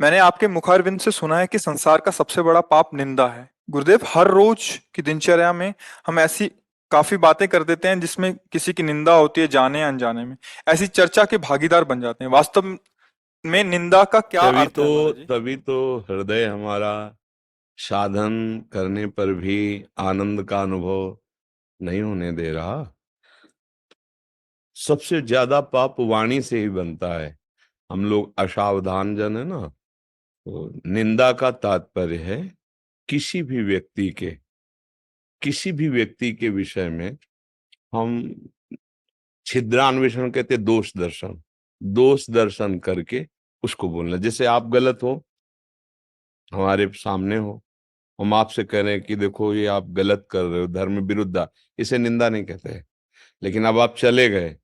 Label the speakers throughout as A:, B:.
A: मैंने आपके मुखारविंद से सुना है कि संसार का सबसे बड़ा पाप निंदा है। गुरुदेव, हर रोज की दिनचर्या में हम ऐसी काफी बातें कर देते हैं जिसमें किसी की निंदा होती है, जाने अनजाने में। ऐसी चर्चा के भागीदार बन जाते हैं। वास्तव में निंदा का क्या
B: तभी
A: अर्थ
B: तो
A: है महाराज जी?
B: तभी तो हृदय हमारा साधन करने पर भी आनंद का अनुभव नहीं होने दे रहा। सबसे ज्यादा पाप वाणी से ही बनता है। हम लोग असावधान जन है ना। तो निंदा का तात्पर्य है किसी भी व्यक्ति के किसी भी व्यक्ति के विषय में हम छिद्रान्वेषण कहते, दोष दर्शन करके उसको बोलना। जैसे आप गलत हो, हमारे सामने हो, हम आपसे कह रहे हैं कि देखो ये आप गलत कर रहे हो, धर्म विरुद्ध इसे निंदा नहीं कहते हैं। लेकिन अब आप चले गए,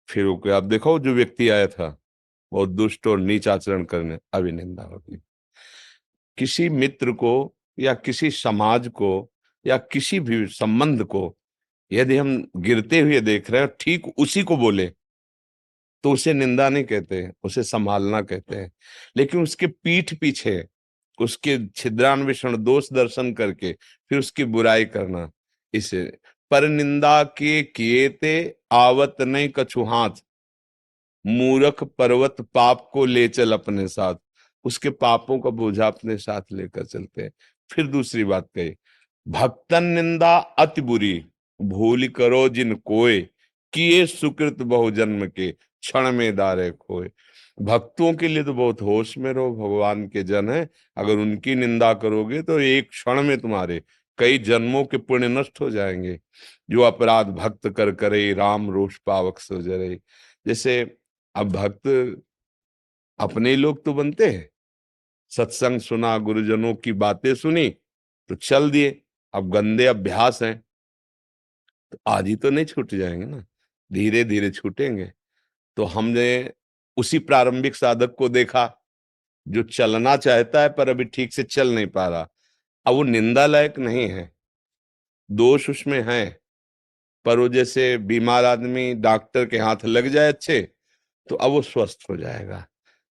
B: फिर वो आप देखो जो व्यक्ति आया था बहुत दुष्ट और नीच आचरण करने, अभी निंदा होगी। किसी मित्र को या किसी समाज को या किसी भी संबंध को यदि हम गिरते हुए देख रहे हैं, ठीक उसी को बोले तो उसे निंदा नहीं कहते, उसे संभालना कहते हैं। लेकिन उसके पीठ पीछे उसके छिद्रान्वेषण दोष दर्शन करके फिर उसकी बुराई करना, इसे पर निंदा के किए ते आवत नहीं कछु हाथ, मूर्ख पर्वत पाप को ले चल अपने साथ। उसके पापों का बोझा अपने साथ लेकर चलते हैं। फिर दूसरी बात कही, भक्तन निंदा अति बुरी, भूल करो जिन कोय, किए सुकृत बहु जन्म के, क्षण में दारे खोए। भक्तों के लिए तो बहुत होश में रहो, भगवान के जन है। अगर उनकी निंदा करोगे तो एक क्षण में तुम्हारे कई जन्मों के पुण्य नष्ट हो जाएंगे। जो अपराध भक्त कर करे, राम रोष पावक सो जरे। जैसे अब भक्त अपने लोग तो बनते हैं, सत्संग सुना, गुरुजनों की बातें सुनी तो चल दिए। अब गंदे अभ्यास हैं तो आज ही तो नहीं छूट जाएंगे ना, धीरे धीरे छूटेंगे। तो हमने उसी प्रारंभिक साधक को देखा जो चलना चाहता है पर अभी ठीक से चल नहीं पा रहा। अब वो निंदा लायक नहीं है, दोष उसमें है। पर वो जैसे बीमार आदमी डॉक्टर के हाथ लग जाए अच्छे, तो अब वो स्वस्थ हो जाएगा।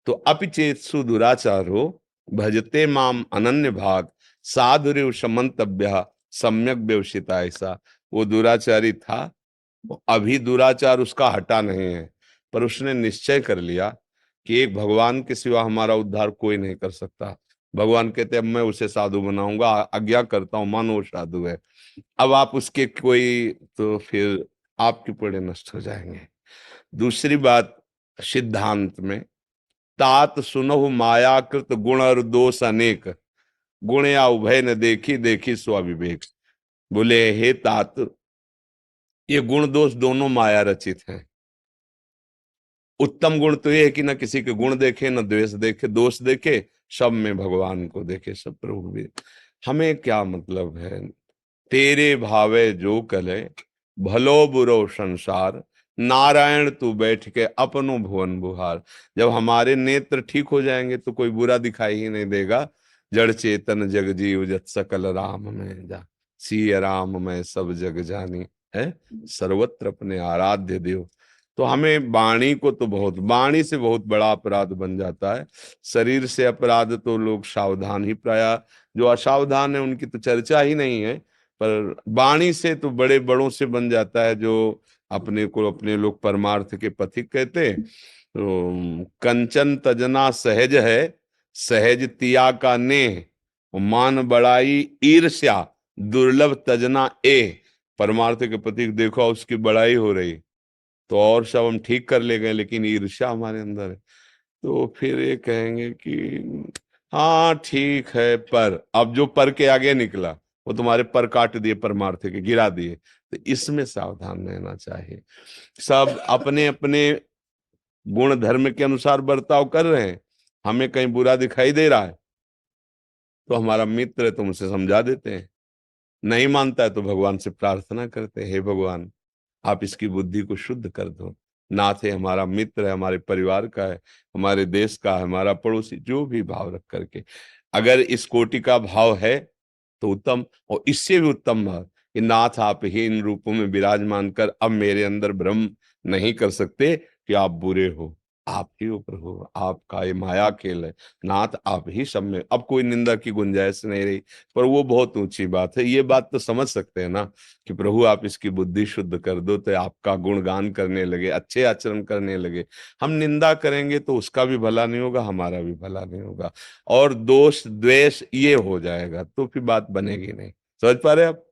B: तो अपिचेत्सु दुराचारो भजते माम अनन्य भाग, साधुरेव समन्तव्य सम्यक व्यवसिता। ऐसा वो दुराचारी था, अभी दुराचार उसका हटा नहीं है, पर उसने निश्चय कर लिया कि एक भगवान के सिवा हमारा उद्धार कोई नहीं कर सकता। भगवान कहते अब मैं उसे साधु बनाऊंगा, आज्ञा करता हूं, मानो वो साधु है। अब आप उसके कोई, तो फिर आपके पुण्य नष्ट हो जाएंगे। दूसरी बात, सिद्धांत में तात सुनहु मायाकृत गुण और दोष अनेक, गुण या उभय न देखी देखी स्वाविवेक। बोले हे तात, ये गुण दोष दोनों माया रचित हैं। उत्तम गुण तो ये है कि न किसी के गुण देखे, न द्वेष देखे, दोष देखे, सब में भगवान को देखे, सब प्रभु भी। हमें क्या मतलब है, तेरे भावे जो कले, भलो बुरो संसार, नारायण तू बैठ के अपनो भुवन बुहार। जब हमारे नेत्र ठीक हो जाएंगे तो कोई बुरा दिखाई ही नहीं देगा। जड़ चेतन जग जीव जत सकल राम में जा, सिय राम में सब जग जानी है, सर्वत्र अपने आराध्य देव। तो हमें वाणी को तो वाणी से बहुत बड़ा अपराध बन जाता है। शरीर से अपराध तो लोग सावधान ही, प्राय जो असावधान है उनकी तो चर्चा ही नहीं है। पर वाणी से तो बड़े बड़ों से बन जाता है, जो अपने को अपने लोग परमार्थ के पथिक कहते हैं। तो कंचन तजना सहज है, सहज तिया का नेह, मान बड़ाई ईर्ष्या, दुर्लभ तजना ए। परमार्थ के पथिक देखो उसकी बड़ाई हो रही तो और सब हम ठीक कर ले गए, लेकिन ईर्ष्या हमारे अंदर है। तो फिर ये कहेंगे कि हाँ ठीक है, पर अब जो पर के आगे निकला वो तुम्हारे पर काट दिए, परमार्थ के गिरा दिए। तो इसमें सावधान रहना चाहिए। सब अपने अपने गुण धर्म के अनुसार बर्ताव कर रहे हैं, हमें कहीं बुरा दिखाई दे रहा है तो हमारा मित्र है, तुम उसे समझा देते हैं। नहीं मानता है तो भगवान से प्रार्थना करते हैं, हे भगवान आप इसकी बुद्धि को शुद्ध कर दो। नाथ है, हमारा मित्र है, हमारे परिवार का है, हमारे देश का है, हमारा पड़ोसी, जो भी भाव रख करके अगर इस कोटि का भाव है तो उत्तम। और इससे भी उत्तम भाव कि नाथ आप ही इन रूपों में विराजमान कर अब मेरे अंदर भ्रम नहीं कर सकते कि आप बुरे हो, आप ही हो प्रभु, आपका ये माया खेल है नाथ, आप ही सब में, अब कोई निंदा की गुंजाइश नहीं रही। पर वो बहुत ऊंची बात है, ये बात तो समझ सकते हैं ना कि प्रभु आप इसकी बुद्धि शुद्ध कर दो तो आपका गुणगान करने लगे, अच्छे आचरण करने लगे। हम निंदा करेंगे तो उसका भी भला नहीं होगा, हमारा भी भला नहीं होगा, और दोष द्वेष ये हो जाएगा, तो फिर बात बनेगी नहीं। समझ पा रहे हैं आप?